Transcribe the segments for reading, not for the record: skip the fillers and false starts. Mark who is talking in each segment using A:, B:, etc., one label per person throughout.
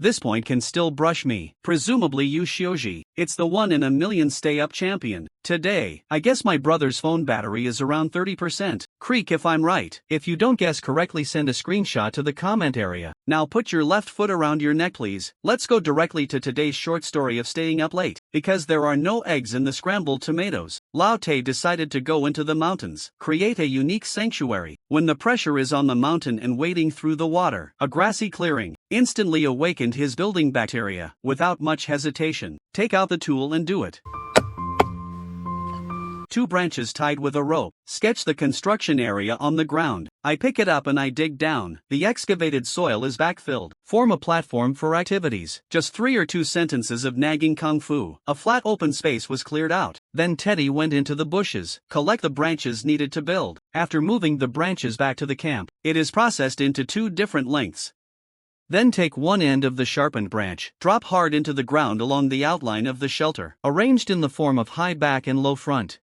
A: This point can still brush me. Presumably you Shioji. It's the 1 in a million stay-up champion. Today, I guess my brother's phone battery is around 30%. Creak if I'm right. If you don't guess correctly, send a screenshot to the comment area. Now put your left foot around your neck please. Let's go directly to today's short story of staying up late. Because there are no eggs in the scrambled tomatoes, Lao Te decided to go into the mountains, create a unique sanctuary. When the pressure is on the mountain and wading through the water, a grassy clearing instantly awakened his building bacteria. Without much hesitation, take out the tool and do it. 2 branches tied with a rope. Sketch the construction area on the ground. I pick it up and I dig down. The excavated soil is backfilled. Form a platform for activities. Just 3 or 2 sentences of nagging kung fu. A flat open space was cleared out. Then Teddy went into the bushes. Collect the branches needed to build. After moving the branches back to the camp, it is processed into 2 different lengths. Then take one end of the sharpened branch, drop hard into the ground along the outline of the shelter, arranged in the form of high back and low front.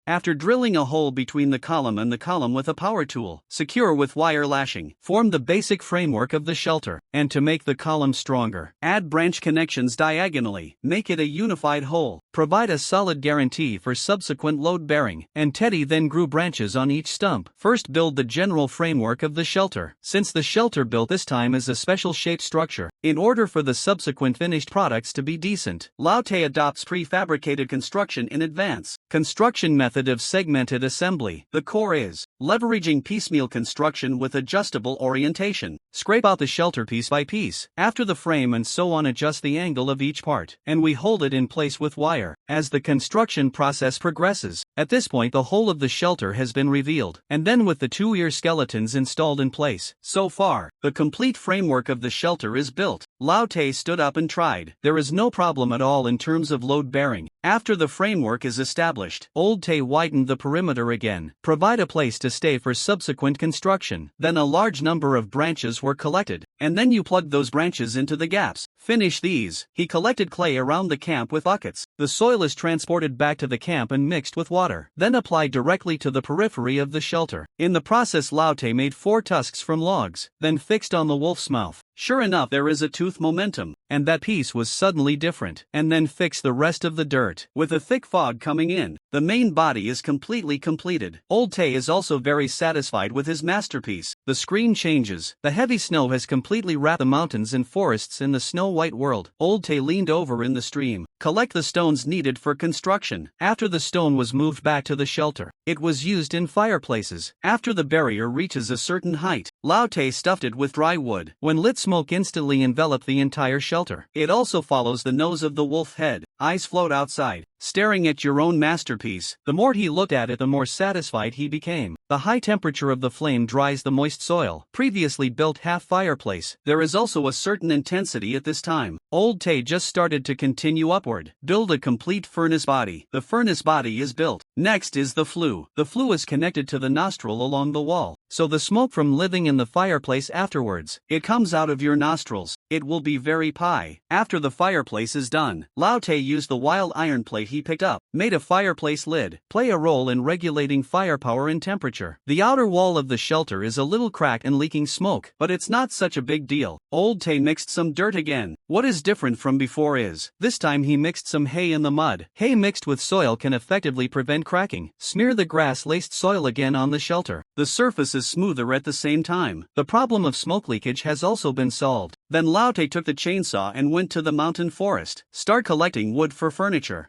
A: After drilling a hole between the column and the column with a power tool, secure with wire lashing, form the basic framework of the shelter. And to make the column stronger, add branch connections diagonally, make it a unified whole. Provide a solid guarantee for subsequent load bearing, and Teddy then grew branches on each stump. First build the general framework of the shelter. Since the shelter built this time is a special shaped structure, in order for the subsequent finished products to be decent, Lao Te adopts prefabricated construction in advance. Construction method of segmented assembly. The core is leveraging piecemeal construction with adjustable orientation. Scrape out the shelter piece by piece. After the frame and so on, adjust the angle of each part, and we hold it in place with wire. As the construction process progresses, at this point the whole of the shelter has been revealed, and then with the 2 ear skeletons installed in place. So far, the complete framework of the shelter is built. Lao Te stood up and tried. There is no problem at all in terms of load bearing. After the framework is established, Old Te widened the perimeter again. Provide a place to stay for subsequent construction. Then a large number of branches were collected, and then you plugged those branches into the gaps. Finish these. He collected clay around the camp with buckets. The soil is transported back to the camp and mixed with water, then applied directly to the periphery of the shelter. In the process, Lao Te made 4 tusks from logs, then fixed on the wolf's mouth. Sure enough, there is a tooth momentum, and that piece was suddenly different. And then fix the rest of the dirt. With a thick fog coming in, the main body is completely completed. Old Te is also very satisfied with his masterpiece. The screen changes. The heavy snow has completely wrapped the mountains and forests in the snow-white world. Old Te leaned over in the stream. Collect the stones needed for construction. After the stone was moved back to the shelter, it was used in fireplaces. After the barrier reaches a certain height, Lao Te stuffed it with dry wood. When lit, smoke instantly enveloped the entire shelter. It also follows the nose of the wolf head. Eyes float outside, staring at your own masterpiece. The more he looked at it, the more satisfied he became. The high temperature of the flame dries the moist soil. Previously built half fireplace. There is also a certain intensity at this time. Old Te just started to continue upward. Build a complete furnace body. The furnace body is built. Next is the flue. The flue is connected to the nostril along the wall, so the smoke from living in the fireplace afterwards, it comes out of your nostrils. It will be very pie. After the fireplace is done, Lao Te used the wild iron plate he picked up, made a fireplace lid, play a role in regulating firepower and temperature. The outer wall of the shelter is a little cracked and leaking smoke, but it's not such a big deal. Old Te mixed some dirt again. What is different from before is, this time he mixed some hay in the mud. Hay mixed with soil can effectively prevent cracking. Smear the grass-laced soil again on the shelter. The surface is smoother at the same time. The problem of smoke leakage has also been solved. Then Lao Te took the chainsaw and went to the mountain forest. Start collecting wood for furniture.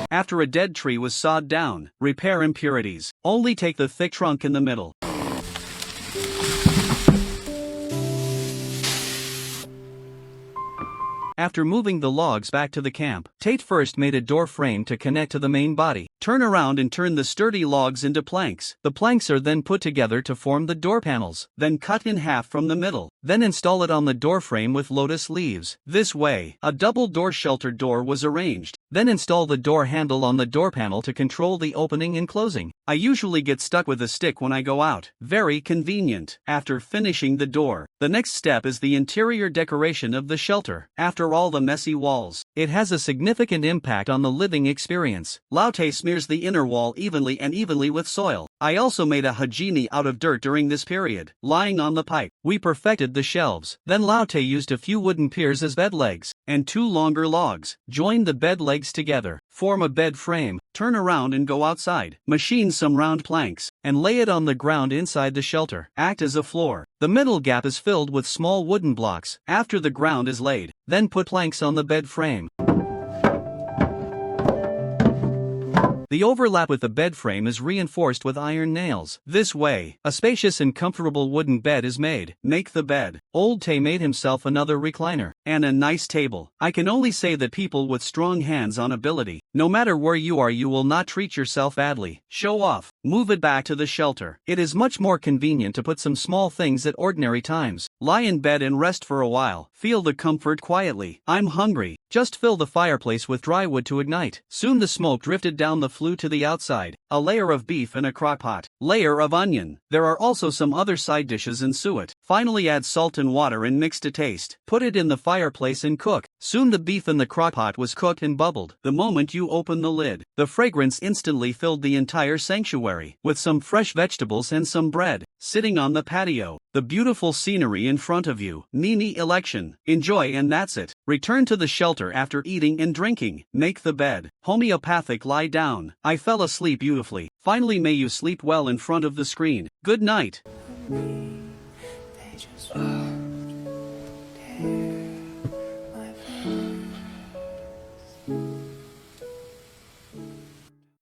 A: After a dead tree was sawed down, repair impurities. Only take the thick trunk in the middle. After moving the logs back to the camp, Tate first made a door frame to connect to the main body. Turn around and turn the sturdy logs into planks. The planks are then put together to form the door panels, then cut in half from the middle. Then install it on the door frame with lotus leaves. This way, a double door shelter door was arranged. Then install the door handle on the door panel to control the opening and closing. I usually get stuck with a stick when I go out. Very convenient. After finishing the door, the next step is the interior decoration of the shelter. After all the messy walls, it has a significant impact on the living experience. Laute smears the inner wall evenly with soil. I also made a hagini out of dirt during this period, lying on the pipe. We perfected the shelves. Then Laute used a few wooden piers as bed legs, and 2 longer logs. Join the bed legs together, form a bed frame, turn around and go outside. Machine some round planks, and lay it on the ground inside the shelter. Act as a floor. The middle gap is filled with small wooden blocks. After the ground is laid, then put planks on the bed frame. The overlap with the bed frame is reinforced with iron nails. This way, a spacious and comfortable wooden bed is made. Make the bed. Old Tay made himself another recliner, and a nice table. I can only say that people with strong hands-on ability, no matter where you are, you will not treat yourself badly. Show off. Move it back to the shelter. It is much more convenient to put some small things at ordinary times. Lie in bed and rest for a while. Feel the comfort quietly. I'm hungry. Just fill the fireplace with dry wood to ignite. Soon the smoke drifted down the flue to the outside. A layer of beef in a crockpot. Layer of onion. There are also some other side dishes in suet. Finally add salt and water and mix to taste. Put it in the fireplace and cook. Soon the beef in the crockpot was cooked and bubbled. The moment you open the lid, the fragrance instantly filled the entire sanctuary. With some fresh vegetables and some bread, sitting on the patio, the beautiful scenery in front of you. Nini election. Enjoy, and that's it. Return to the shelter after eating and drinking. Make the bed. Homeopathic lie down. I fell asleep beautifully. Finally, may you sleep well in front of the screen. Good night. They just